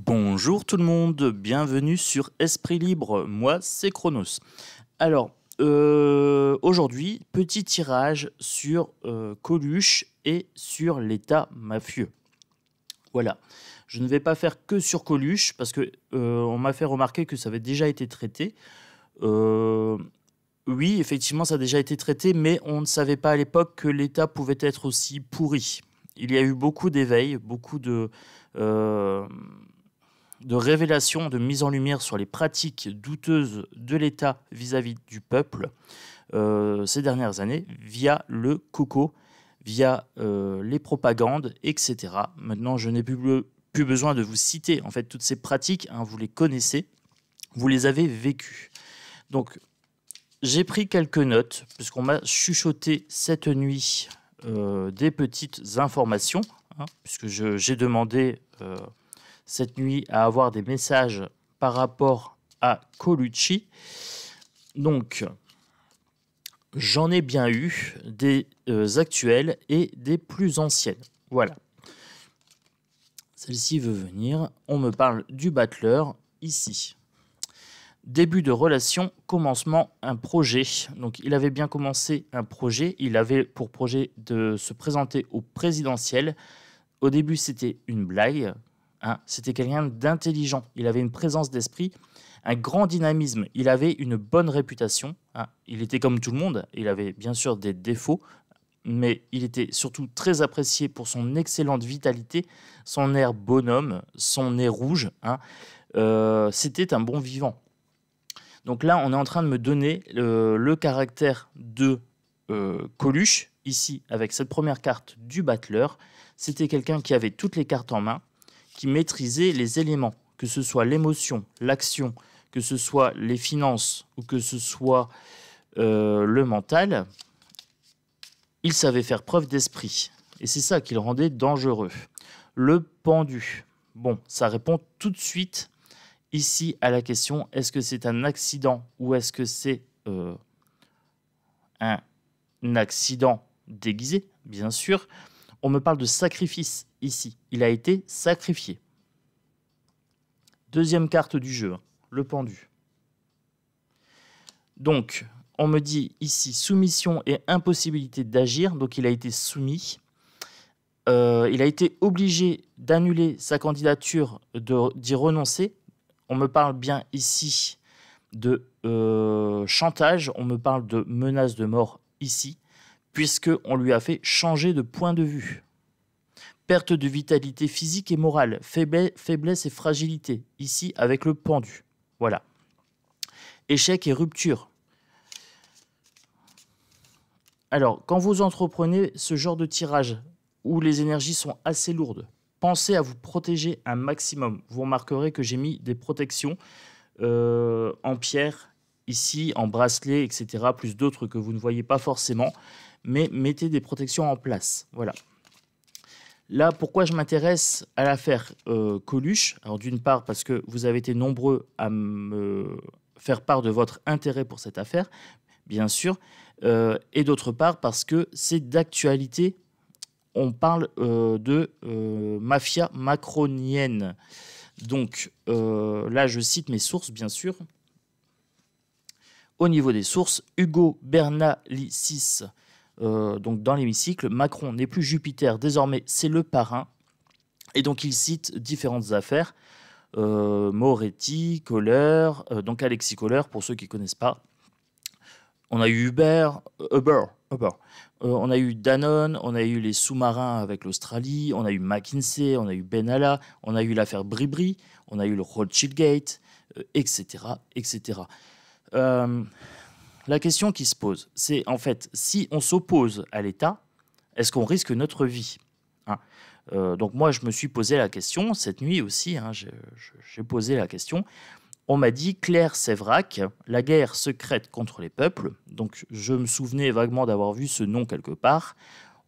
Bonjour tout le monde, bienvenue sur Esprit Libre, moi c'est Chronos. Alors, aujourd'hui, petit tirage sur Coluche et sur l'État mafieux. Voilà, je ne vais pas faire que sur Coluche parce que on m'a fait remarquer que ça avait déjà été traité. Euh, oui, effectivement, ça a déjà été traité, mais on ne savait pas à l'époque que l'État pouvait être aussi pourri. Il y a eu beaucoup d'éveils, beaucoup euh, de révélation, de mise en lumière sur les pratiques douteuses de l'État vis-à-vis du peuple ces dernières années via le coco, via les propagandes, etc. Maintenant, je n'ai plus besoin de vous citer en fait toutes ces pratiques, hein, vous les connaissez, vous les avez vécues. Donc, j'ai pris quelques notes, puisqu'on m'a chuchoté cette nuit des petites informations, hein, puisque j'ai demandé cette nuit à avoir des messages par rapport à Colucci. Donc, j'en ai bien eu des actuelles et des plus anciennes. Voilà. Celle-ci veut venir. On me parle du battleur ici. Début de relation, commencement, un projet. Donc, il avait bien commencé un projet. Il avait pour projet de se présenter au présidentiel. Au début, c'était une blague. Hein, c'était quelqu'un d'intelligent. Il avait une présence d'esprit, un grand dynamisme. Il avait une bonne réputation. Hein. Il était comme tout le monde. Il avait bien sûr des défauts, mais il était surtout très apprécié pour son excellente vitalité, son air bonhomme, son nez rouge. Hein. C'était un bon vivant. Donc là, on est en train de me donner le caractère de Coluche, ici, avec cette première carte du battleur. C'était quelqu'un qui avait toutes les cartes en main, qui maîtrisait les éléments, que ce soit l'émotion, l'action, que ce soit les finances ou que ce soit le mental. Il savait faire preuve d'esprit. Et c'est ça qui le rendait dangereux. Le pendu. Bon, ça répond tout de suite ici à la question, est-ce que c'est un accident ou est-ce que c'est un accident déguisé, bien sûr. On me parle de sacrifice ici. Il a été sacrifié. Deuxième carte du jeu, le pendu. Donc, on me dit ici soumission et impossibilité d'agir. Donc, il a été soumis. Il a été obligé d'annuler sa candidature, d'y renoncer. On me parle bien ici de chantage. On me parle de menace de mort ici, puisqu'on lui a fait changer de point de vue. Perte de vitalité physique et morale, faiblesse et fragilité, ici avec le pendu. Voilà. Échec et rupture. Alors, quand vous entreprenez ce genre de tirage, où les énergies sont assez lourdes, pensez à vous protéger un maximum. Vous remarquerez que j'ai mis des protections en pierre, ici, en bracelet, etc., plus d'autres que vous ne voyez pas forcément, mais mettez des protections en place. Voilà. Là, pourquoi je m'intéresse à l'affaire Coluche? Alors, d'une part, parce que vous avez été nombreux à me faire part de votre intérêt pour cette affaire, bien sûr, et d'autre part, parce que c'est d'actualité. On parle de mafia macronienne. Donc, là, je cite mes sources, bien sûr. Au niveau des sources, Hugo Bernalicis, donc dans l'hémicycle, Macron n'est plus Jupiter, désormais c'est le parrain. Et donc il cite différentes affaires, Moretti, Kohler, donc Alexis Kohler, pour ceux qui ne connaissent pas. On a eu Uber. On a eu Danone, on a eu les sous-marins avec l'Australie, on a eu McKinsey, on a eu Benalla, on a eu l'affaire Bribri, on a eu le Rothschild Gate, etc., etc. La question qui se pose, c'est en fait, si on s'oppose à l'État, est-ce qu'on risque notre vie, hein? Donc moi, je me suis posé la question, cette nuit aussi, hein, j'ai posé la question. On m'a dit Claire Séverac, la guerre secrète contre les peuples. Donc je me souvenais vaguement d'avoir vu ce nom quelque part.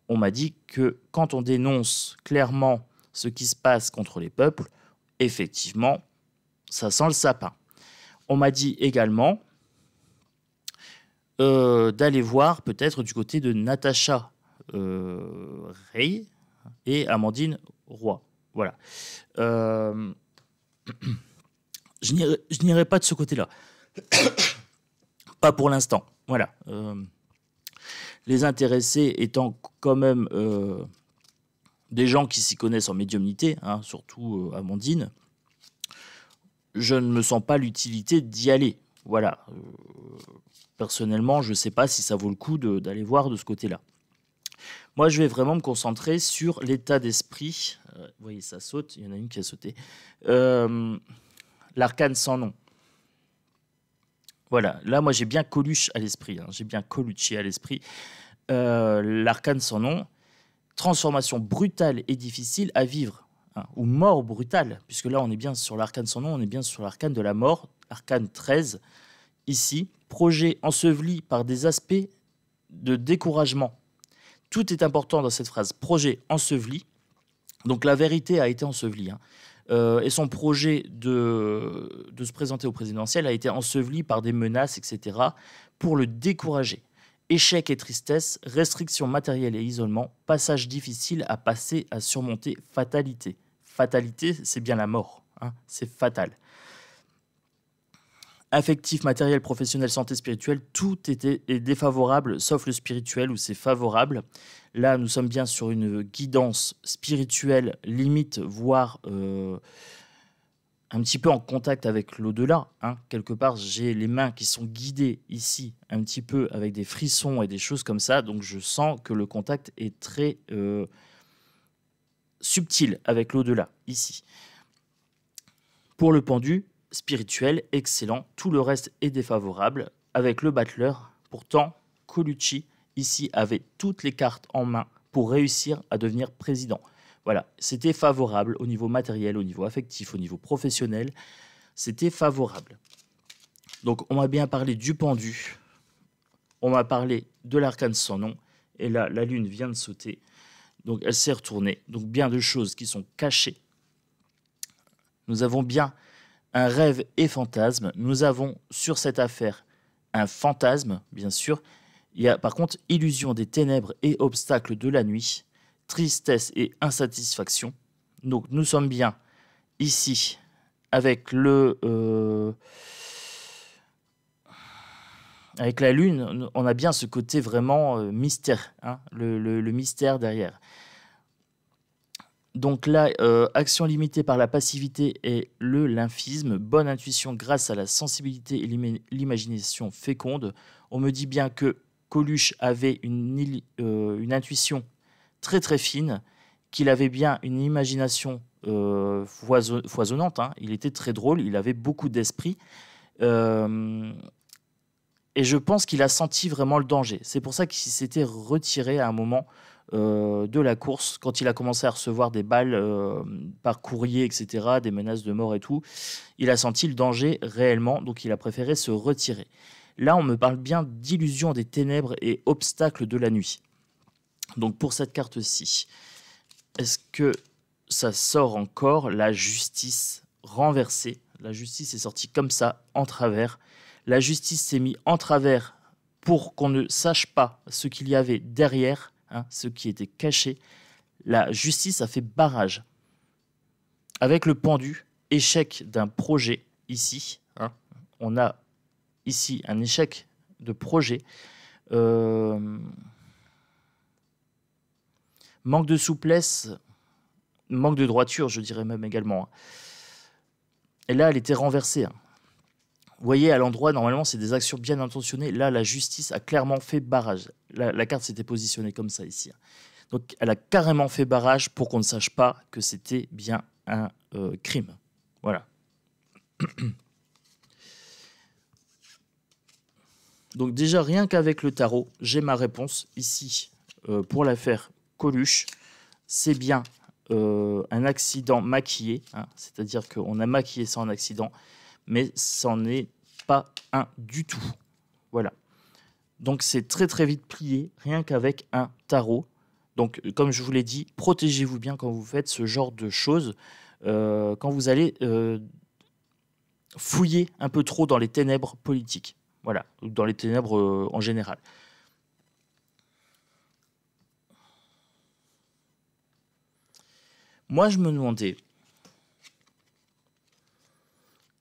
On m'a dit que quand on dénonce clairement ce qui se passe contre les peuples, effectivement, ça sent le sapin. On m'a dit également d'aller voir peut-être du côté de Natacha Rey et Amandine Roy. Voilà. Je n'irai pas de ce côté-là. Pas pour l'instant. Voilà. Les intéressés étant quand même des gens qui s'y connaissent en médiumnité, hein, surtout Amandine, je ne me sens pas l'utilité d'y aller. Voilà. Personnellement, je ne sais pas si ça vaut le coup d'aller voir de ce côté-là. Moi, je vais vraiment me concentrer sur l'état d'esprit. Vous voyez, ça saute. Il y en a une qui a sauté. L'arcane sans nom. Voilà. Là, moi, j'ai bien Coluche à l'esprit. Hein. J'ai bien Colucci à l'esprit. L'arcane sans nom. Transformation brutale et difficile à vivre. Hein, ou mort brutale. Puisque là, on est bien sur l'arcane sans nom. On est bien sur l'arcane de la mort. Arcane 13. Ici, projet enseveli par des aspects de découragement. Tout est important dans cette phrase. Projet enseveli. Donc la vérité a été ensevelie. Hein. Et son projet de se présenter au présidentiel a été enseveli par des menaces, etc., pour le décourager. Échec et tristesse, restrictions matérielles et isolement, passage difficile à passer, à surmonter, fatalité. Fatalité, c'est bien la mort. Hein. C'est fatal. Affectif, matériel, professionnel, santé, spirituelle, tout est défavorable, sauf le spirituel où c'est favorable. Là, nous sommes bien sur une guidance spirituelle, limite, voire un petit peu en contact avec l'au-delà. Hein. Quelque part, j'ai les mains qui sont guidées ici, un petit peu avec des frissons et des choses comme ça. Donc, je sens que le contact est très subtil avec l'au-delà, ici. Pour le pendu, spirituel, excellent. Tout le reste est défavorable. Avec le battleur, pourtant, Colucci, ici, avait toutes les cartes en main pour réussir à devenir président. Voilà, c'était favorable au niveau matériel, au niveau affectif, au niveau professionnel. C'était favorable. Donc, on m'a bien parlé du pendu. On m'a parlé de l'arcane sans nom. Et là, la lune vient de sauter. Donc, elle s'est retournée. Donc, bien de choses qui sont cachées. Nous avons bien un rêve et fantasme. Nous avons sur cette affaire un fantasme, bien sûr. Il y a par contre illusion des ténèbres et obstacles de la nuit, tristesse et insatisfaction. Donc nous sommes bien ici avec avec la lune. On a bien ce côté vraiment mystère, hein, le mystère derrière. Donc là, action limitée par la passivité et le lymphisme, bonne intuition grâce à la sensibilité et l'imagination féconde. On me dit bien que Coluche avait une intuition très très fine, qu'il avait bien une imagination foisonnante. Hein. Il était très drôle, il avait beaucoup d'esprit. Et je pense qu'il a senti vraiment le danger. C'est pour ça qu'il s'était retiré à un moment de la course, quand il a commencé à recevoir des balles par courrier, etc., des menaces de mort et tout. Il a senti le danger réellement, donc il a préféré se retirer. Là, on me parle bien d'illusion des ténèbres et obstacles de la nuit. Donc pour cette carte-ci, est-ce que ça sort encore la justice renversée? La justice est sortie comme ça, en travers. La justice s'est mise en travers pour qu'on ne sache pas ce qu'il y avait derrière, hein, ce qui était caché. La justice a fait barrage. Avec le pendu, échec d'un projet ici. Hein, on a ici un échec de projet. Manque de souplesse, manque de droiture, je dirais même également. Et là, elle était renversée. Vous voyez, à l'endroit, normalement, c'est des actions bien intentionnées. Là, la justice a clairement fait barrage. La carte s'était positionnée comme ça ici. Donc, elle a carrément fait barrage pour qu'on ne sache pas que c'était bien un crime. Voilà. Donc déjà, rien qu'avec le tarot, j'ai ma réponse ici pour l'affaire Coluche. C'est bien un accident maquillé, hein, c'est-à-dire qu'on a maquillé ça en accident, mais ça n'en est pas un du tout. Voilà. Donc c'est très très vite plié, rien qu'avec un tarot. Donc comme je vous l'ai dit, protégez-vous bien quand vous faites ce genre de choses, quand vous allez fouiller un peu trop dans les ténèbres politiques. Voilà, dans les ténèbres en général. Moi, je me demandais,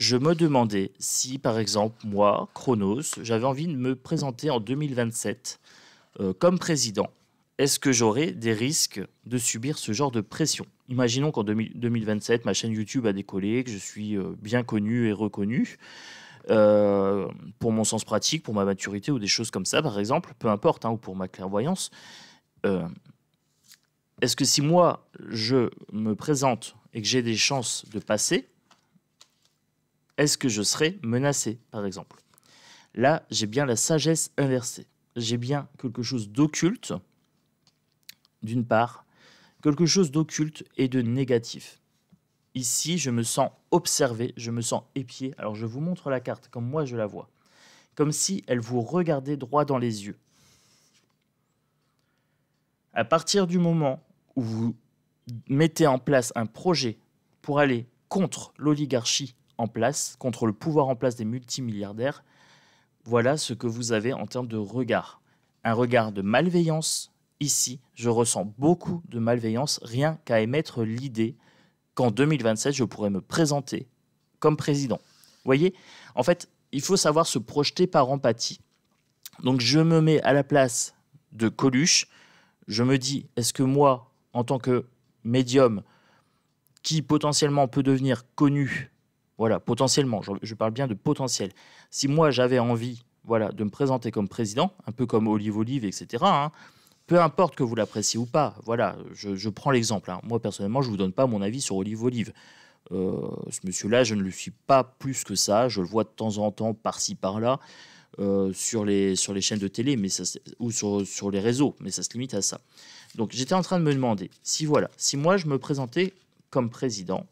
je me demandais si, par exemple, moi, Chronos, j'avais envie de me présenter en 2027 comme président. Est-ce que j'aurais des risques de subir ce genre de pression? Imaginons qu'en 2027, ma chaîne YouTube a décollé, que je suis bien connu et reconnu pour mon sens pratique, pour ma maturité ou des choses comme ça, par exemple, peu importe, hein, ou pour ma clairvoyance. Est-ce que si moi, je me présente et que j'ai des chances de passer, est-ce que je serai menacé, par exemple? Là, j'ai bien la sagesse inversée. J'ai bien quelque chose d'occulte, d'une part, quelque chose d'occulte et de négatif. Ici, je me sens observé, je me sens épié. Alors, je vous montre la carte comme moi je la vois. Comme si elle vous regardait droit dans les yeux. À partir du moment où vous mettez en place un projet pour aller contre l'oligarchie en place, contre le pouvoir en place des multimilliardaires, voilà ce que vous avez en termes de regard. Un regard de malveillance. Ici, je ressens beaucoup de malveillance, rien qu'à émettre l'idée qu'en 2027, je pourrais me présenter comme président. Vous voyez, en fait, il faut savoir se projeter par empathie. Donc, je me mets à la place de Coluche. Je me dis, est-ce que moi, en tant que médium, qui potentiellement peut devenir connu, voilà, potentiellement, je parle bien de potentiel. Si moi, j'avais envie, voilà, de me présenter comme président, un peu comme Olive, etc., hein, peu importe que vous l'appréciez ou pas, voilà, je prends l'exemple. Hein. Moi, personnellement, je ne vous donne pas mon avis sur Olive. Ce monsieur-là, je ne le suis pas plus que ça. Je le vois de temps en temps, par-ci, par-là, sur les chaînes de télé mais ça, ou sur les réseaux, mais ça se limite à ça. Donc, j'étais en train de me demander, si moi, je me présentais comme président,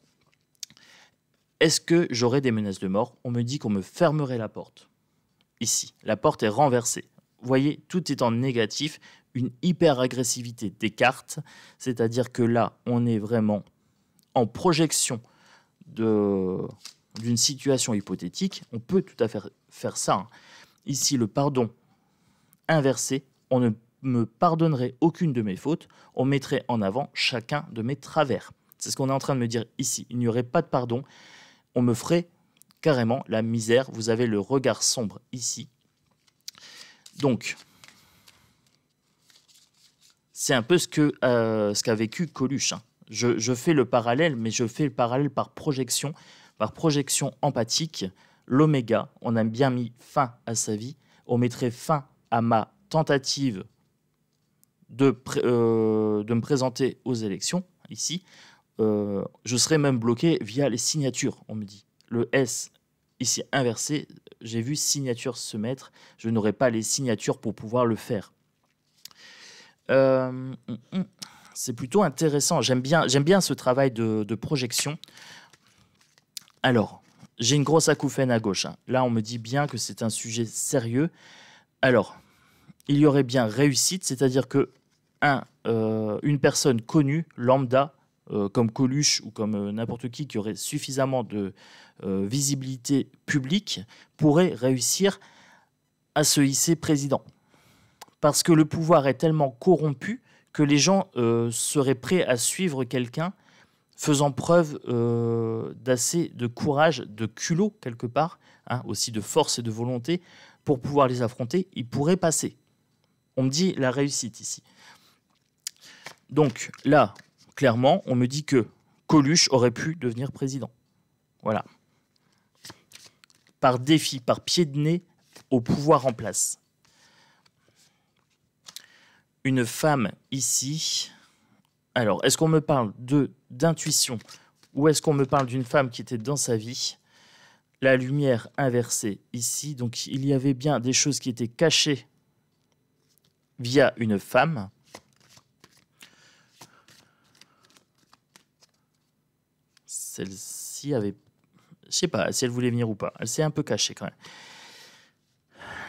est-ce que j'aurais des menaces de mort? On me dit qu'on me fermerait la porte. Ici, la porte est renversée. Vous voyez, tout est en négatif, une hyper-agressivité des cartes, c'est-à-dire que là, on est vraiment en projection d'une situation hypothétique. On peut tout à fait faire ça. Hein. Ici, le pardon inversé, on ne me pardonnerait aucune de mes fautes, on mettrait en avant chacun de mes travers. C'est ce qu'on est en train de me dire ici. Il n'y aurait pas de pardon, on me ferait carrément la misère. Vous avez le regard sombre ici. Donc, c'est un peu ce qu'a vécu Coluche. Hein. Je fais le parallèle, mais je fais le parallèle par projection empathique. L'oméga, on a bien mis fin à sa vie. On mettrait fin à ma tentative de me présenter aux élections, ici. Je serais même bloqué via les signatures, on me dit. Le S, ici inversé, j'ai vu signature se mettre. Je n'aurai pas les signatures pour pouvoir le faire. C'est plutôt intéressant. J'aime bien ce travail de projection. Alors, j'ai une grosse acouphène à gauche. Hein. Là, on me dit bien que c'est un sujet sérieux. Alors, il y aurait bien réussite, c'est-à-dire que une personne connue, lambda, comme Coluche ou comme n'importe qui aurait suffisamment de visibilité publique, pourrait réussir à se hisser président. Parce que le pouvoir est tellement corrompu que les gens seraient prêts à suivre quelqu'un faisant preuve d'assez de courage, de culot quelque part, hein, aussi de force et de volonté, pour pouvoir les affronter. Ils pourraient passer. On me dit la réussite ici. Donc là, clairement, on me dit que Coluche aurait pu devenir président. Voilà. Par défi, par pied de nez au pouvoir en place. Une femme ici. Alors, est-ce qu'on me parle d'intuition ou est-ce qu'on me parle d'une femme qui était dans sa vie? La lumière inversée ici. Donc, il y avait bien des choses qui étaient cachées via une femme. Celle-ci avait... Je sais pas si elle voulait venir ou pas. Elle s'est un peu cachée quand même.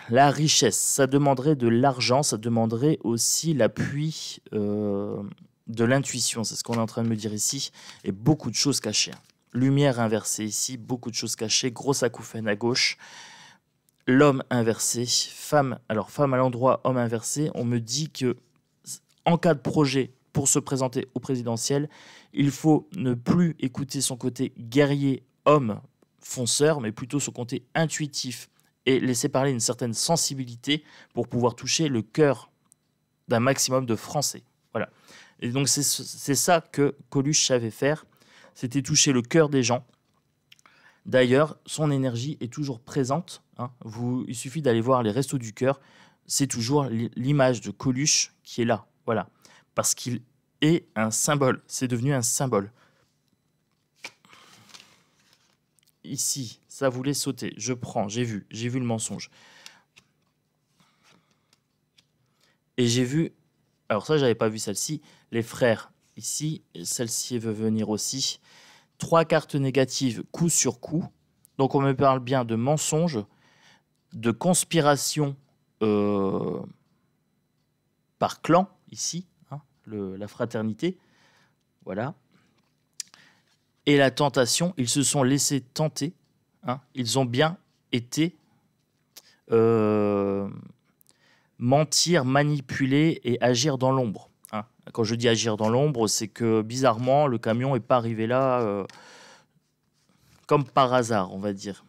La richesse, ça demanderait de l'argent, ça demanderait aussi l'appui de l'intuition. C'est ce qu'on est en train de me dire ici. Et beaucoup de choses cachées. Lumière inversée ici, beaucoup de choses cachées. Grosse acouphène à gauche. L'homme inversé, femme. Alors, femme à l'endroit, homme inversé. On me dit que en cas de projet pour se présenter au présidentiel, il faut ne plus écouter son côté guerrier homme fonceur, mais plutôt son côté intuitif et laisser parler une certaine sensibilité pour pouvoir toucher le cœur d'un maximum de Français. Voilà. Et donc c'est ça que Coluche savait faire, c'était toucher le cœur des gens. D'ailleurs, son énergie est toujours présente. Hein. Il suffit d'aller voir les Restos du Cœur, c'est toujours l'image de Coluche qui est là. Voilà. Parce qu'il est un symbole, c'est devenu un symbole. Ici, ça voulait sauter. Je prends, j'ai vu le mensonge. Et j'ai vu, alors ça, j'avais pas vu celle-ci, les frères ici, celle-ci veut venir aussi. 3 cartes négatives, coup sur coup. Donc on me parle bien de mensonge, de conspiration par clan, ici, hein, la fraternité. Voilà. Et la tentation, ils se sont laissés tenter. Hein, ils ont bien été mentir, manipuler et agir dans l'ombre. Hein. Quand je dis agir dans l'ombre, c'est que bizarrement, le camion n'est pas arrivé là comme par hasard, on va dire.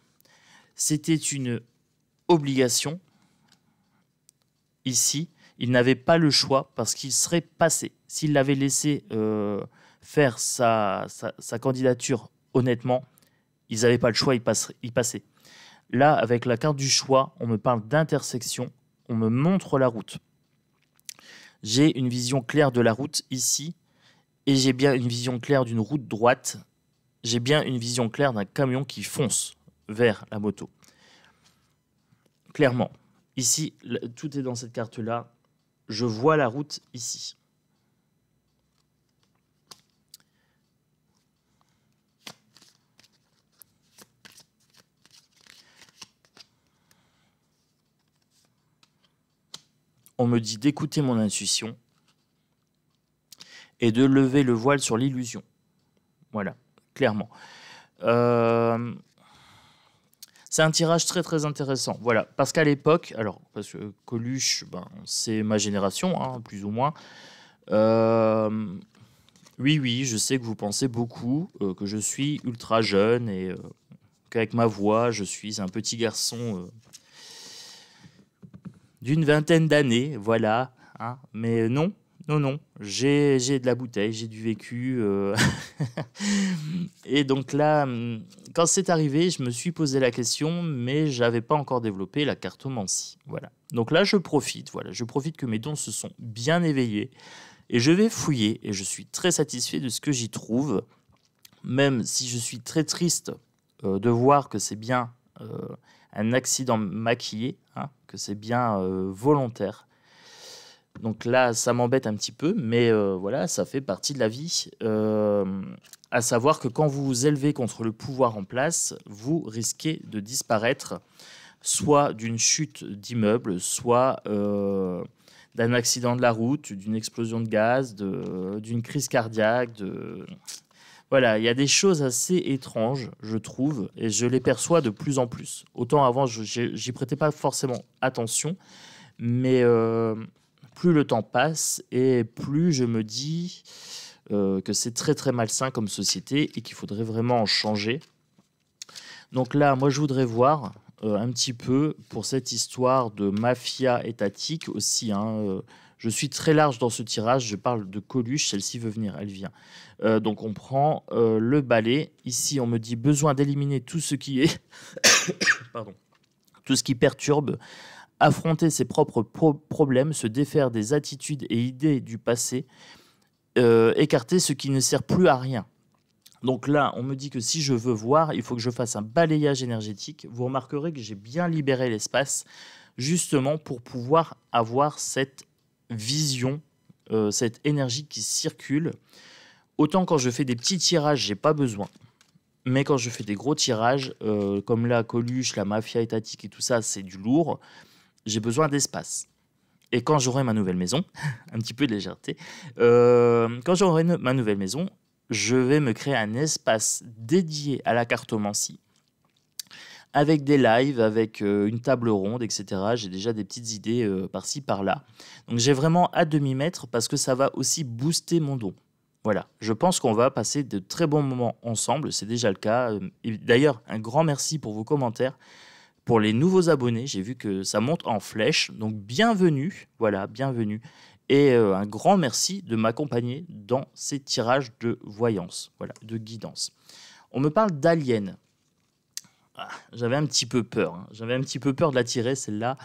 C'était une obligation. Ici, il n'avait pas le choix parce qu'il serait passé. S'il l'avait laissé faire sa candidature honnêtement, ils n'avaient pas le choix, ils passaient. Là, avec la carte du choix, on me parle d'intersection, on me montre la route. J'ai une vision claire de la route ici, et j'ai bien une vision claire d'une route droite. J'ai bien une vision claire d'un camion qui fonce vers la moto. Clairement, ici, tout est dans cette carte-là. Je vois la route ici. On me dit d'écouter mon intuition et de lever le voile sur l'illusion. Voilà, clairement. C'est un tirage très très intéressant. Voilà, parce qu'à l'époque, alors parce que Coluche, c'est ma génération, hein, plus ou moins. Oui, je sais que vous pensez beaucoup que je suis ultra jeune et qu'avec ma voix, je suis un petit garçon d'une vingtaine d'années, voilà. Hein. Mais non, j'ai de la bouteille, j'ai du vécu. Et donc là, quand c'est arrivé, je me suis posé la question, mais je n'avais pas encore développé la cartomancie. Voilà. Donc là, je profite que mes dons se sont bien éveillés. Et je vais fouiller, et je suis très satisfait de ce que j'y trouve, même si je suis très triste de voir que c'est bien un accident maquillé, hein, que c'est bien volontaire. Donc là, ça m'embête un petit peu, mais voilà, ça fait partie de la vie. À savoir que quand vous vous élevez contre le pouvoir en place, vous risquez de disparaître, soit d'une chute d'immeuble, soit d'un accident de la route, d'une explosion de gaz, d'une crise cardiaque. Voilà, il y a des choses assez étranges, je trouve, et je les perçois de plus en plus. Autant avant, j'y prêtais pas forcément attention, mais plus le temps passe et plus je me dis que c'est très très malsain comme société et qu'il faudrait vraiment en changer. Donc là, moi, je voudrais voir un petit peu pour cette histoire de mafia étatique aussi. Hein, je suis très large dans ce tirage. Je parle de Coluche. Celle-ci veut venir, elle vient. Donc on prend le balai. Ici, on me dit besoin d'éliminer tout ce qui est, pardon, tout ce qui perturbe, affronter ses propres problèmes, se défaire des attitudes et idées du passé, écarter ce qui ne sert plus à rien. Donc là, on me dit que si je veux voir, il faut que je fasse un balayage énergétique. Vous remarquerez que j'ai bien libéré l'espace, justement pour pouvoir avoir cette vision, cette énergie qui circule. Autant quand je fais des petits tirages, j'ai pas besoin. Mais quand je fais des gros tirages, comme la Coluche, la mafia étatique et tout ça, c'est du lourd. J'ai besoin d'espace. Et quand j'aurai ma nouvelle maison, un petit peu de légèreté, quand j'aurai ma nouvelle maison, je vais me créer un espace dédié à la cartomancie, avec des lives, avec une table ronde, etc. J'ai déjà des petites idées par-ci, par-là. Donc j'ai vraiment hâte de m'y mettre parce que ça va aussi booster mon don. Voilà, je pense qu'on va passer de très bons moments ensemble, c'est déjà le cas. Et d'ailleurs, un grand merci pour vos commentaires. Pour les nouveaux abonnés, j'ai vu que ça monte en flèche, donc bienvenue, voilà, bienvenue. Et un grand merci de m'accompagner dans ces tirages de voyance, voilà, de guidance. On me parle d'aliens. Ah, j'avais un petit peu peur, hein. J'avais un petit peu peur de la tirer, celle-là,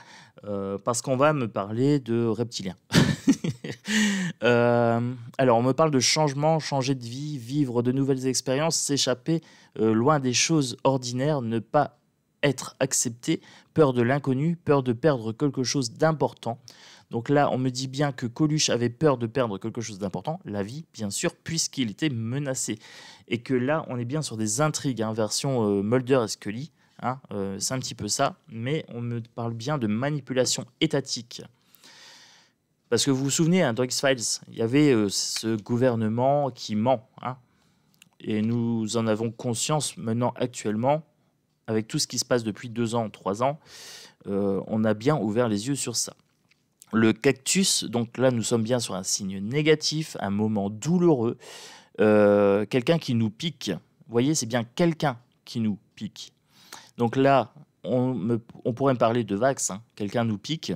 parce qu'on va me parler de reptiliens. Alors, on me parle de changement, changer de vie, vivre de nouvelles expériences, s'échapper loin des choses ordinaires, ne pas être accepté, peur de l'inconnu, peur de perdre quelque chose d'important. Donc là, on me dit bien que Coluche avait peur de perdre quelque chose d'important, la vie, bien sûr, puisqu'il était menacé. Et que là, on est bien sur des intrigues, hein, version Mulder et Scully. Hein, c'est un petit peu ça, mais on me parle bien de manipulation étatique. Parce que vous vous souvenez, dans X-Files, il y avait ce gouvernement qui ment. Hein, et nous en avons conscience maintenant, actuellement, avec tout ce qui se passe depuis 2 ans, 3 ans, on a bien ouvert les yeux sur ça. Le cactus, donc là nous sommes bien sur un signe négatif, un moment douloureux, quelqu'un qui nous pique. Vous voyez, c'est bien quelqu'un qui nous pique. Donc là, on pourrait me parler de Vax, hein, quelqu'un nous pique,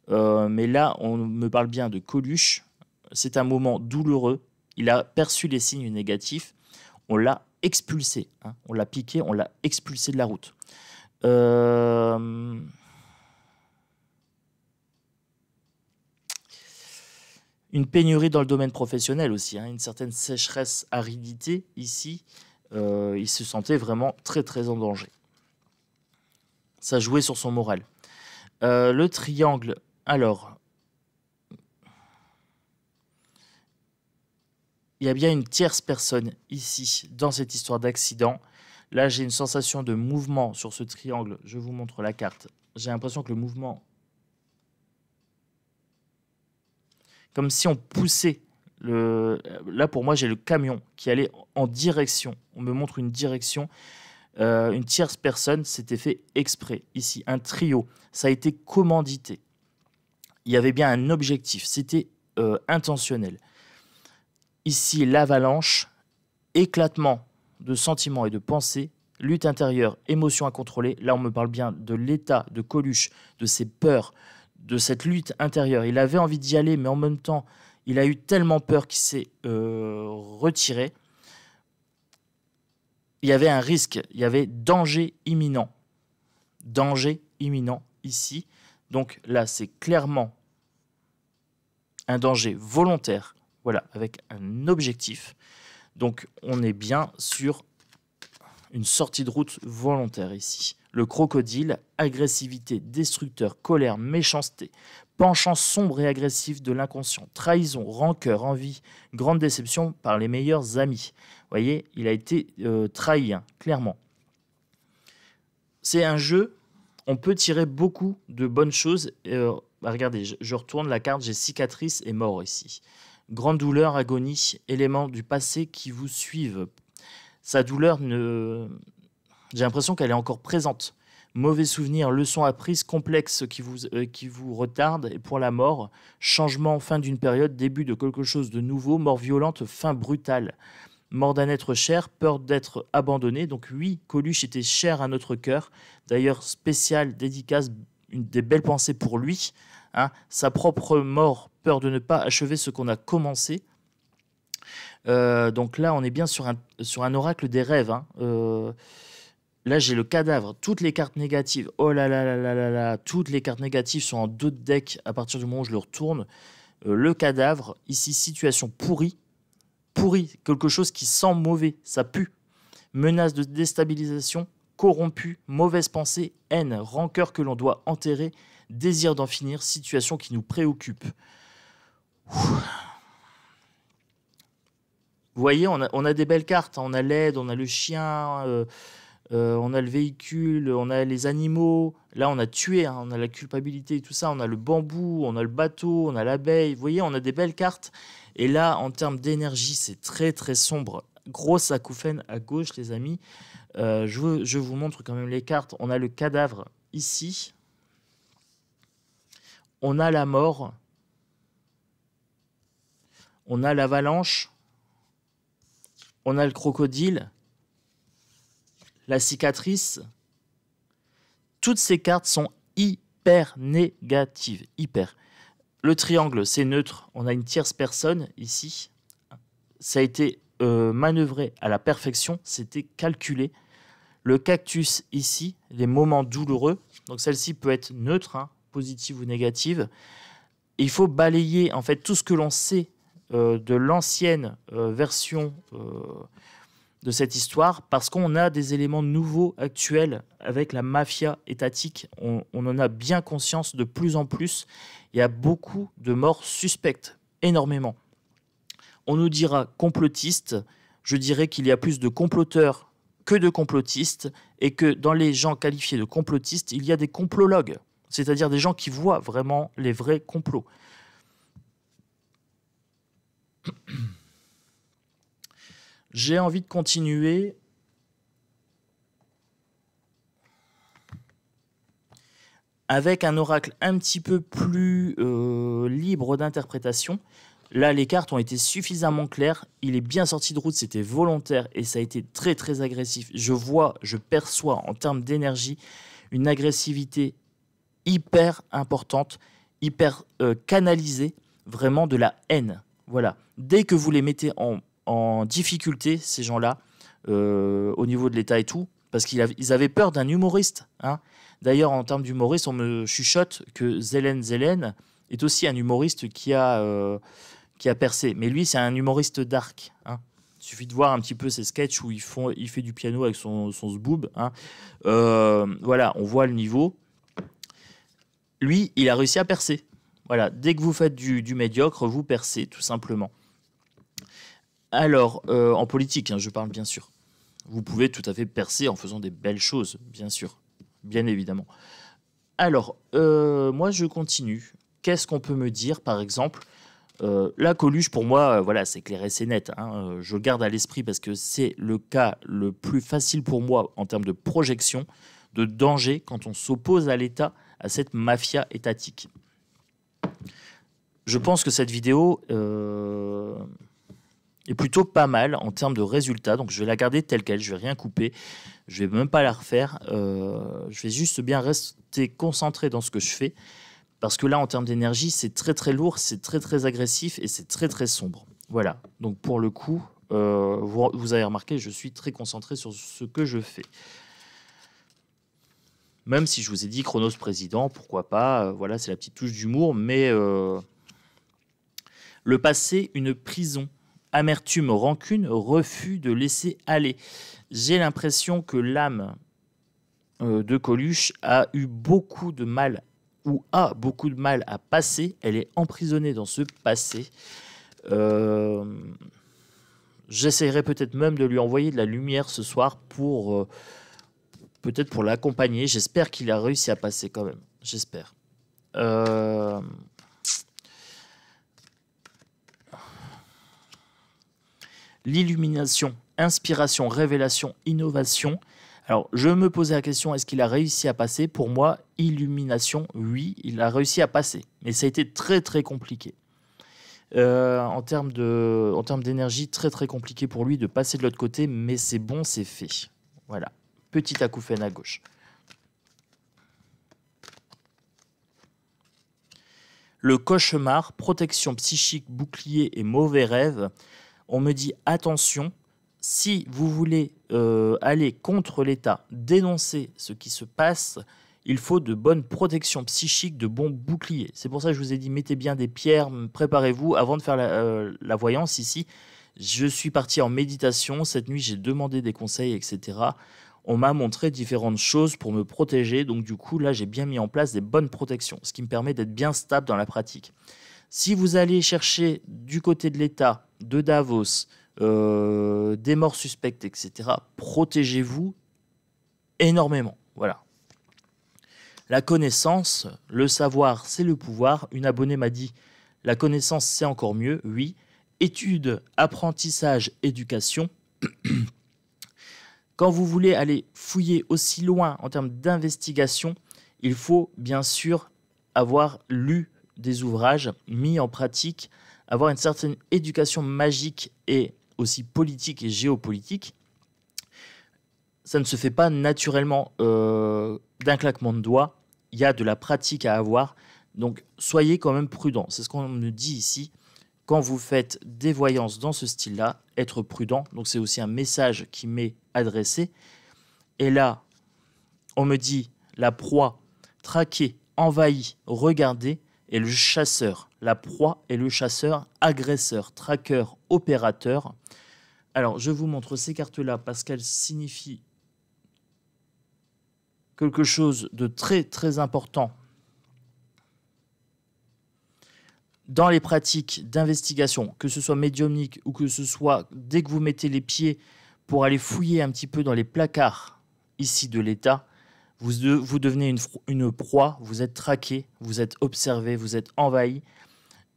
mais là on me parle bien de Coluche. C'est un moment douloureux, il a perçu les signes négatifs, on l'a expulsé, hein, on l'a piqué, on l'a expulsé de la route. Une pénurie dans le domaine professionnel aussi, hein, une certaine sécheresse, aridité ici. Il se sentait vraiment très très en danger. Ça jouait sur son moral. Le triangle, alors, il y a bien une tierce personne ici dans cette histoire d'accident. Là, j'ai une sensation de mouvement sur ce triangle. Je vous montre la carte. J'ai l'impression que le mouvement, comme si on poussait. Là, pour moi, j'ai le camion qui allait en direction. On me montre une direction. Une tierce personne, c'était fait exprès. Ici, un trio. Ça a été commandité. Il y avait bien un objectif. C'était intentionnel. Ici, l'avalanche, éclatement de sentiments et de pensées, lutte intérieure, émotion à contrôler. Là, on me parle bien de l'état de Coluche, de ses peurs, de cette lutte intérieure. Il avait envie d'y aller, mais en même temps, il a eu tellement peur qu'il s'est retiré. Il y avait un risque, il y avait danger imminent. Danger imminent ici. Donc là, c'est clairement un danger volontaire, voilà, avec un objectif. Donc on est bien sur une sortie de route volontaire ici. Le crocodile, agressivité, destructeur, colère, méchanceté, penchant sombre et agressif de l'inconscient, trahison, rancœur, envie, grande déception par les meilleurs amis. Vous voyez, il a été trahi, hein, clairement. C'est un jeu, on peut tirer beaucoup de bonnes choses. Regardez, je retourne la carte, j'ai cicatrice et mort ici. Grande douleur, agonie, éléments du passé qui vous suivent. Sa douleur, j'ai l'impression qu'elle est encore présente. Mauvais souvenirs, leçons apprises, complexes qui vous retardent. Et pour la mort, changement, fin d'une période, début de quelque chose de nouveau, mort violente, fin brutale. Mort d'un être cher, peur d'être abandonné. Donc oui, Coluche était cher à notre cœur. D'ailleurs, spécial, dédicace, une des belles pensées pour lui. Hein. Sa propre mort, peur de ne pas achever ce qu'on a commencé. Donc là, on est bien sur un oracle des rêves. Hein. Là, j'ai le cadavre, toutes les cartes négatives. Oh là là là là là là, toutes les cartes négatives sont en dos de deck à partir du moment où je le retourne. Le cadavre, ici, situation pourrie. Pourri, quelque chose qui sent mauvais, ça pue. Menace de déstabilisation, corrompu, mauvaise pensée, haine, rancœur que l'on doit enterrer, désir d'en finir, situation qui nous préoccupe. Vous voyez, on a des belles cartes, on a l'aide, on a le chien, on a le véhicule, on a les animaux. Là, on a tué, hein, on a la culpabilité et tout ça, on a le bambou, on a le bateau, on a l'abeille. Vous voyez, on a des belles cartes. Et là, en termes d'énergie, c'est très très sombre. Grosse acouphène à gauche, les amis. Je vous montre quand même les cartes. On a le cadavre ici. On a la mort. On a l'avalanche. On a le crocodile, la cicatrice. Toutes ces cartes sont hyper négatives. Hyper. Le triangle, c'est neutre. On a une tierce personne ici. Ça a été manœuvré à la perfection. C'était calculé. Le cactus ici, les moments douloureux. Donc celle-ci peut être neutre, hein, positive ou négative. Et il faut balayer en fait tout ce que l'on sait de l'ancienne version de cette histoire, parce qu'on a des éléments nouveaux, actuels, avec la mafia étatique. On en a bien conscience de plus en plus. Il y a beaucoup de morts suspectes, énormément. On nous dira complotiste. Je dirais qu'il y a plus de comploteurs que de complotistes, et que dans les gens qualifiés de complotistes, il y a des complologues, c'est-à-dire des gens qui voient vraiment les vrais complots. J'ai envie de continuer avec un oracle un petit peu plus libre d'interprétation. Là, les cartes ont été suffisamment claires. Il est bien sorti de route, c'était volontaire et ça a été très très agressif. Je perçois en termes d'énergie une agressivité hyper importante, hyper canalisée, vraiment de la haine. Voilà. Dès que vous les mettez en difficulté, ces gens-là, au niveau de l'État et tout, parce qu'ils avaient peur d'un humoriste. Hein. D'ailleurs, en termes d'humoriste, on me chuchote que Zelen est aussi un humoriste qui a percé. Mais lui, c'est un humoriste dark. Hein. Il suffit de voir un petit peu ses sketchs où il fait du piano avec son zboob. Hein. Voilà, on voit le niveau. Lui, il a réussi à percer. Voilà, dès que vous faites du médiocre, vous percez, tout simplement. Alors, en politique, hein, je parle bien sûr. Vous pouvez tout à fait percer en faisant des belles choses, bien sûr. Bien évidemment. Alors, moi, je continue. Qu'est-ce qu'on peut me dire, par exemple la Coluche, pour moi, voilà, c'est clair et c'est net. Hein. Je le garde à l'esprit parce que c'est le cas le plus facile pour moi en termes de projection, de danger, quand on s'oppose à l'État, à cette mafia étatique. Je pense que cette vidéo est plutôt pas mal en termes de résultats, donc je vais la garder telle quelle, je vais rien couper, je vais même pas la refaire, je vais juste bien rester concentré dans ce que je fais. Parce que là, en termes d'énergie, c'est très très lourd, c'est très très agressif et c'est très très sombre. Voilà. Donc pour le coup, vous avez remarqué, je suis très concentré sur ce que je fais. Même si je vous ai dit Chronos président, pourquoi pas, voilà, c'est la petite touche d'humour, mais le passé, une prison. Amertume, rancune, refus de laisser aller. J'ai l'impression que l'âme de Coluche a eu beaucoup de mal ou a beaucoup de mal à passer, elle est emprisonnée dans ce passé. J'essaierai peut-être même de lui envoyer de la lumière ce soir pour peut-être pour l'accompagner. J'espère qu'il a réussi à passer quand même. J'espère. L'illumination, inspiration, révélation, innovation. Alors, je me posais la question, est-ce qu'il a réussi à passer? Pour moi, illumination, oui, il a réussi à passer. Mais ça a été très, très compliqué. En termes d'énergie, très, très compliqué pour lui de passer de l'autre côté, mais c'est bon, c'est fait. Voilà. Petit acouphène à gauche. Le cauchemar, protection psychique, bouclier et mauvais rêve. On me dit, attention, si vous voulez aller contre l'État, dénoncer ce qui se passe, il faut de bonnes protections psychiques, de bons boucliers. C'est pour ça que je vous ai dit, mettez bien des pierres, préparez-vous. Avant de faire la voyance ici, je suis parti en méditation. Cette nuit, j'ai demandé des conseils, etc. On m'a montré différentes choses pour me protéger. Donc du coup, là, j'ai bien mis en place des bonnes protections, ce qui me permet d'être bien stable dans la pratique. Si vous allez chercher du côté de l'État, de Davos, des morts suspectes, etc., protégez-vous énormément. Voilà. La connaissance, le savoir, c'est le pouvoir. Une abonnée m'a dit, la connaissance, c'est encore mieux. Oui. Études, apprentissage, éducation. Quand vous voulez aller fouiller aussi loin en termes d'investigation, il faut bien sûr avoir lu des ouvrages, mis en pratique, avoir une certaine éducation magique et aussi politique et géopolitique, ça ne se fait pas naturellement d'un claquement de doigts. Il y a de la pratique à avoir. Donc, soyez quand même prudent. C'est ce qu'on me dit ici. Quand vous faites des voyances dans ce style-là, être prudent. Donc, c'est aussi un message qui m'est adressé. Et là, on me dit la proie, traquée, envahie, regardée, et le chasseur. La proie et le chasseur, agresseur, traqueur, opérateur. Alors, je vous montre ces cartes-là parce qu'elles signifient quelque chose de très, très important dans les pratiques d'investigation, que ce soit médiumnique ou que ce soit dès que vous mettez les pieds pour aller fouiller un petit peu dans les placards ici de l'État, vous devenez une proie, vous êtes traqué, vous êtes observé, vous êtes envahi.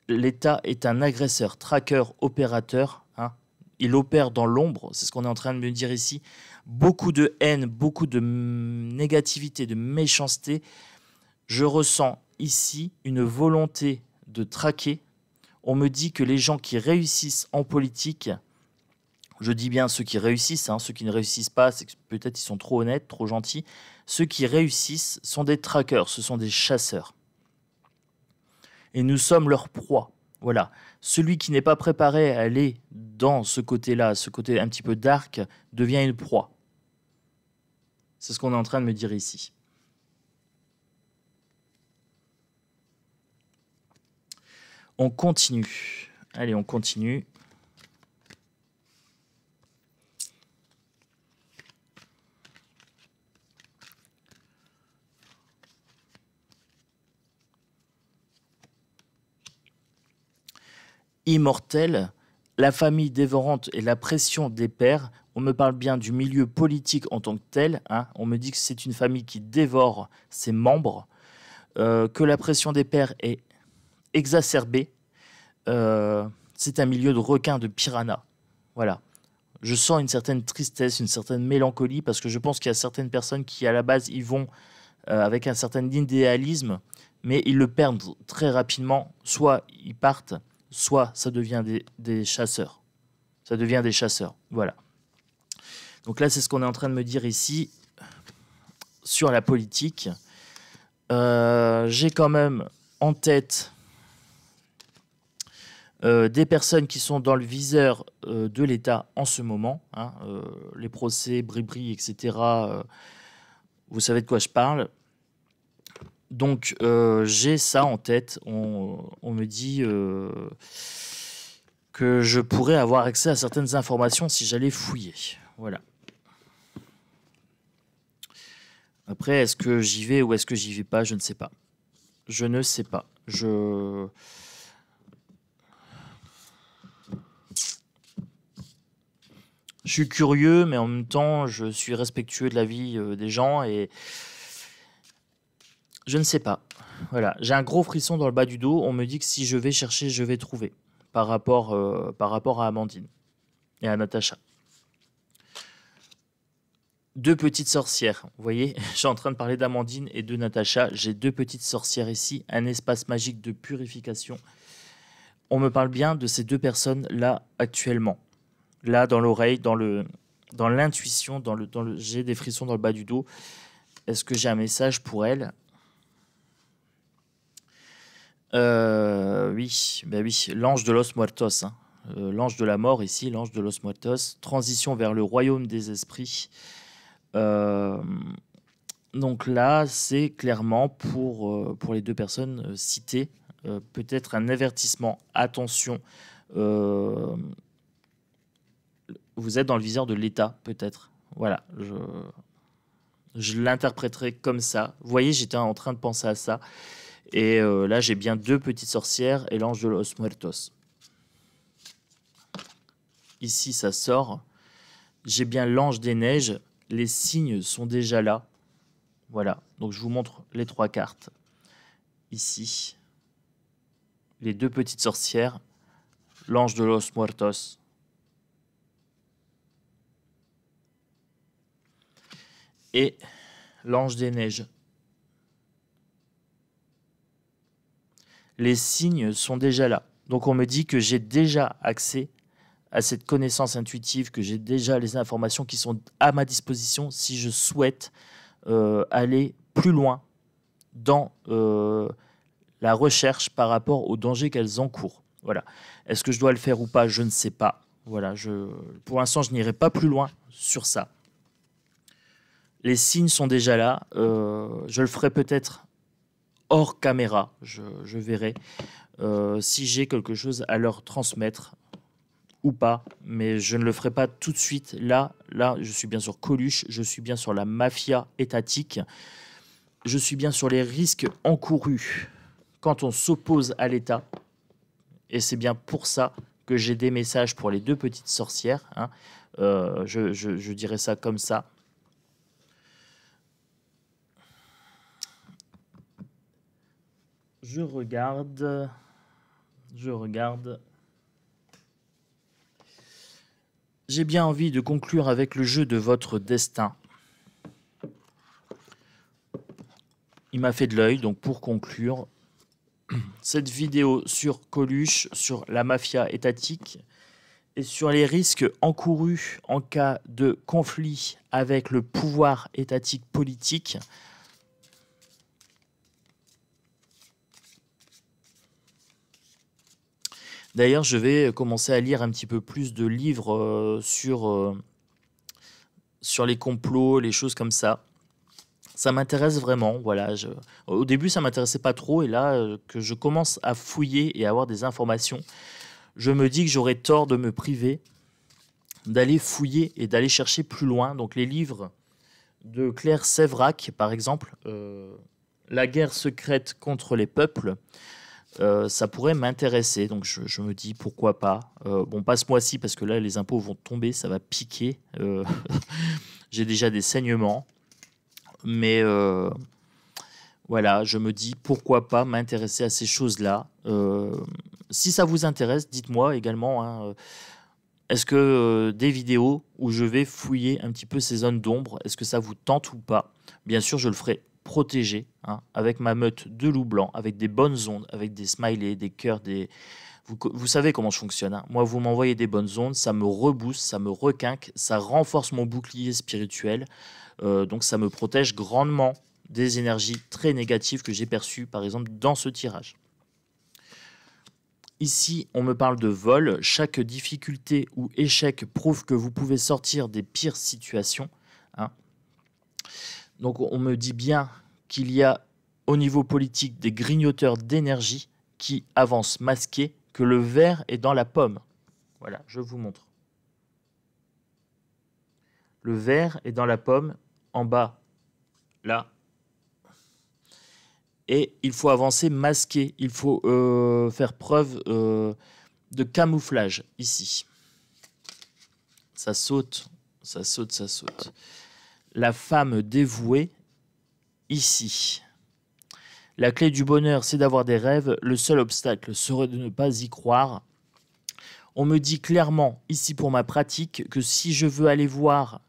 L'État est un agresseur, traqueur, opérateur. Hein. Il opère dans l'ombre, c'est ce qu'on est en train de me dire ici. Beaucoup de haine, beaucoup de négativité, de méchanceté. Je ressens ici une volonté de traquer. On me dit que les gens qui réussissent en politique, je dis bien ceux qui réussissent, hein, ceux qui ne réussissent pas, c'est que peut-être ils sont trop honnêtes, trop gentils. Ceux qui réussissent sont des traqueurs, ce sont des chasseurs. Et nous sommes leur proie. Voilà. Celui qui n'est pas préparé à aller dans ce côté-là, ce côté un petit peu dark, devient une proie. C'est ce qu'on est en train de me dire ici. On continue. Allez, on continue. Immortel, la famille dévorante et la pression des pères. On me parle bien du milieu politique en tant que tel. Hein. On me dit que c'est une famille qui dévore ses membres, que la pression des pères est exacerbée. C'est un milieu de requins, de piranhas. Voilà. Je sens une certaine tristesse, une certaine mélancolie, parce que je pense qu'il y a certaines personnes qui, à la base, y vont avec un certain idéalisme, mais ils le perdent très rapidement. Soit ils partent, soit ça devient des chasseurs. Ça devient des chasseurs. Voilà. Donc là, c'est ce qu'on est en train de me dire ici sur la politique. J'ai quand même en tête des personnes qui sont dans le viseur de l'État en ce moment. Hein, les procès, Bribri, etc. Vous savez de quoi je parle. Donc, j'ai ça en tête. On me dit que je pourrais avoir accès à certaines informations si j'allais fouiller. Voilà. Après, est-ce que j'y vais ou est-ce que j'y vais pas? Je ne sais pas. Je ne sais pas. Je suis curieux, mais en même temps, je suis respectueux de la vie des gens et je ne sais pas. Voilà, j'ai un gros frisson dans le bas du dos. On me dit que si je vais chercher, je vais trouver par rapport à Amandine et à Natacha. Deux petites sorcières. Vous voyez, je suis en train de parler d'Amandine et de Natacha. J'ai deux petites sorcières ici, un espace magique de purification. On me parle bien de ces deux personnes-là actuellement. Là, dans l'oreille, dans l'intuition, j'ai des frissons dans le bas du dos. Est-ce que j'ai un message pour elles? Oui, ben oui, l'ange de los muertos. Hein. L'ange de la mort ici, l'ange de los muertos. Transition vers le royaume des esprits. Donc là, c'est clairement pour les deux personnes citées, peut-être un avertissement. Attention, vous êtes dans le viseur de l'État, peut-être. Voilà, je l'interpréterai comme ça. Vous voyez, j'étais en train de penser à ça. Et là, j'ai bien deux petites sorcières et l'ange de los muertos. Ici, ça sort. J'ai bien l'ange des neiges. Les signes sont déjà là. Voilà. Donc, je vous montre les trois cartes. Ici. Les deux petites sorcières. L'ange de los muertos. Et l'ange des neiges. Les signes sont déjà là. Donc on me dit que j'ai déjà accès à cette connaissance intuitive, que j'ai déjà les informations qui sont à ma disposition si je souhaite aller plus loin dans la recherche par rapport aux dangers qu'elles encourent. Voilà. Est-ce que je dois le faire ou pas? Je ne sais pas. Voilà, pour l'instant, je n'irai pas plus loin sur ça. Les signes sont déjà là. Je le ferai peut-être hors caméra. Je verrai si j'ai quelque chose à leur transmettre ou pas. Mais je ne le ferai pas tout de suite. Là, je suis bien sur Coluche. Je suis bien sur la mafia étatique. Je suis bien sur les risques encourus quand on s'oppose à l'État. Et c'est bien pour ça que j'ai des messages pour les deux petites sorcières. Hein. Je dirais ça comme ça. Je regarde. J'ai bien envie de conclure avec le jeu de votre destin. Il m'a fait de l'œil, donc pour conclure, cette vidéo sur Coluche, sur la mafia étatique et sur les risques encourus en cas de conflit avec le pouvoir étatique politique. D'ailleurs, je vais commencer à lire un petit peu plus de livres sur les complots, les choses comme ça. Ça m'intéresse vraiment. Voilà, au début, ça ne m'intéressait pas trop. Et là, que je commence à fouiller et à avoir des informations, je me dis que j'aurais tort de me priver d'aller fouiller et d'aller chercher plus loin. Donc les livres de Claire Séverac, par exemple, La guerre secrète contre les peuples, ça pourrait m'intéresser. Donc je me dis pourquoi pas. Bon, pas ce mois-ci parce que là, les impôts vont tomber, ça va piquer. J'ai déjà des saignements. Mais voilà, je me dis pourquoi pas m'intéresser à ces choses-là. Si ça vous intéresse, dites-moi également, hein, est-ce que des vidéos où je vais fouiller un petit peu ces zones d'ombre, est-ce que ça vous tente ou pas? Bien sûr, je le ferai protégé, hein, avec ma meute de loup blanc, avec des bonnes ondes, avec des smileys, des cœurs, Vous savez comment je fonctionne. Hein. Moi, vous m'envoyez des bonnes ondes, ça me rebooste, ça me requinque, ça renforce mon bouclier spirituel. Donc, ça me protège grandement des énergies très négatives que j'ai perçues, par exemple, dans ce tirage. Ici, on me parle de vol. Chaque difficulté ou échec prouve que vous pouvez sortir des pires situations. Hein. Donc, on me dit bien qu'il y a, au niveau politique, des grignoteurs d'énergie qui avancent masqués, que le verre est dans la pomme. Voilà, je vous montre. Le verre est dans la pomme, en bas, là. Et il faut avancer masqué. Il faut faire preuve de camouflage, ici. Ça saute, ça saute, ça saute. La femme dévouée, ici. La clé du bonheur, c'est d'avoir des rêves. Le seul obstacle serait de ne pas y croire. On me dit clairement, ici pour ma pratique, que si je veux aller voir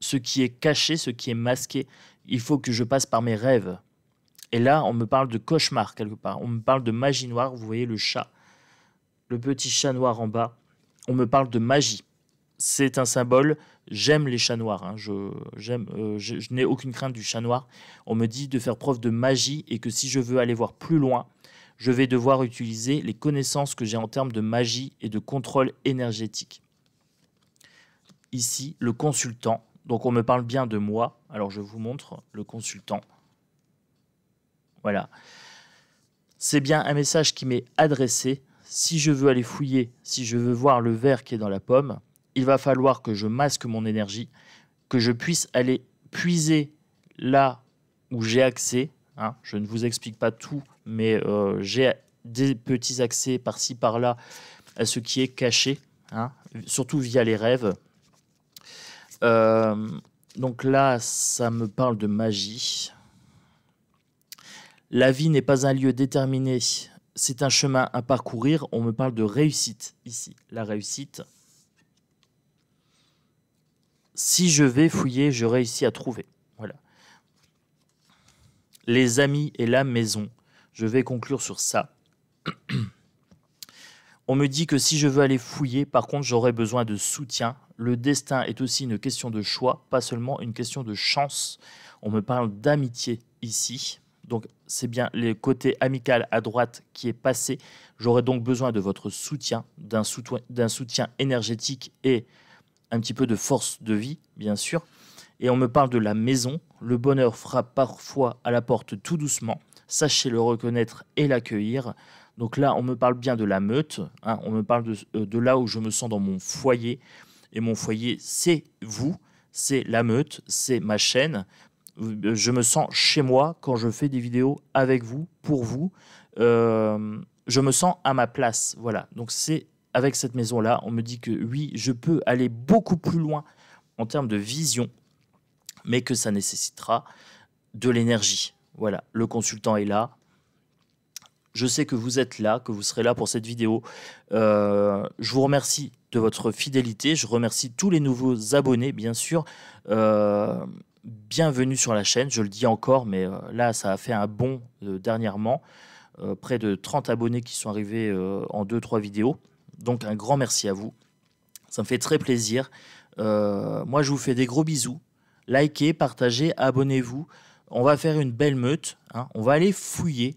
ce qui est caché, ce qui est masqué, il faut que je passe par mes rêves. Et là, on me parle de cauchemar quelque part. On me parle de magie noire. Vous voyez le chat, le petit chat noir en bas. On me parle de magie. C'est un symbole. J'aime les chats noirs. Hein. Je n'ai aucune crainte du chat noir. On me dit de faire preuve de magie et que si je veux aller voir plus loin, je vais devoir utiliser les connaissances que j'ai en termes de magie et de contrôle énergétique. Ici, le consultant. Donc, on me parle bien de moi. Alors, je vous montre le consultant. Voilà. C'est bien un message qui m'est adressé. Si je veux aller fouiller, si je veux voir le verre qui est dans la pomme, il va falloir que je masque mon énergie, que je puisse aller puiser là où j'ai accès. Hein. Je ne vous explique pas tout, mais j'ai des petits accès par-ci, par-là à ce qui est caché, hein, surtout via les rêves. Donc là, ça me parle de magie. La vie n'est pas un lieu déterminé, c'est un chemin à parcourir. On me parle de réussite ici. La réussite. Si je vais fouiller, je réussis à trouver. Voilà. Les amis et la maison. Je vais conclure sur ça. On me dit que si je veux aller fouiller, par contre, j'aurai besoin de soutien. Le destin est aussi une question de choix, pas seulement une question de chance. On me parle d'amitié ici. Donc, c'est bien le côté amical à droite qui est passé. J'aurai donc besoin de votre soutien, d'un soutien énergétique et un petit peu de force de vie, bien sûr. Et on me parle de la maison. Le bonheur frappe parfois à la porte tout doucement. Sachez le reconnaître et l'accueillir. Donc là, on me parle bien de la meute. Hein, on me parle de là où je me sens dans mon foyer. Et mon foyer, c'est vous, c'est la meute, c'est ma chaîne. Je me sens chez moi quand je fais des vidéos avec vous, pour vous. Je me sens à ma place. Voilà. Donc c'est avec cette maison-là, on me dit que oui, je peux aller beaucoup plus loin en termes de vision, mais que ça nécessitera de l'énergie. Voilà, le consultant est là. Je sais que vous êtes là, que vous serez là pour cette vidéo. Je vous remercie de votre fidélité. Je remercie tous les nouveaux abonnés, bien sûr. Bienvenue sur la chaîne, je le dis encore, mais là, ça a fait un bond dernièrement. Près de 30 abonnés qui sont arrivés en 2-3 vidéos. Donc, un grand merci à vous. Ça me fait très plaisir. Moi, je vous fais des gros bisous. Likez, partagez, abonnez-vous. On va faire une belle meute. Hein. On va aller fouiller.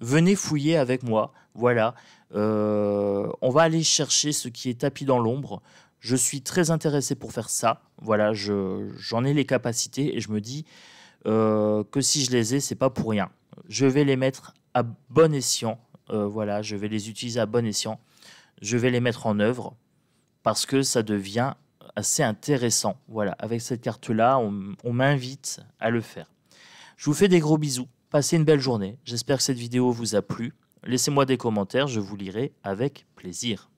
Venez fouiller avec moi, voilà. On va aller chercher ce qui est tapis dans l'ombre. Je suis très intéressé pour faire ça. Voilà, j'en ai les capacités et je me dis que si je les ai, c'est pas pour rien. Je vais les mettre à bon escient. Voilà, je vais les utiliser à bon escient. Je vais les mettre en œuvre parce que ça devient assez intéressant. Voilà, avec cette carte-là, on m'invite à le faire. Je vous fais des gros bisous. Passez une belle journée. J'espère que cette vidéo vous a plu. Laissez-moi des commentaires, je vous lirai avec plaisir.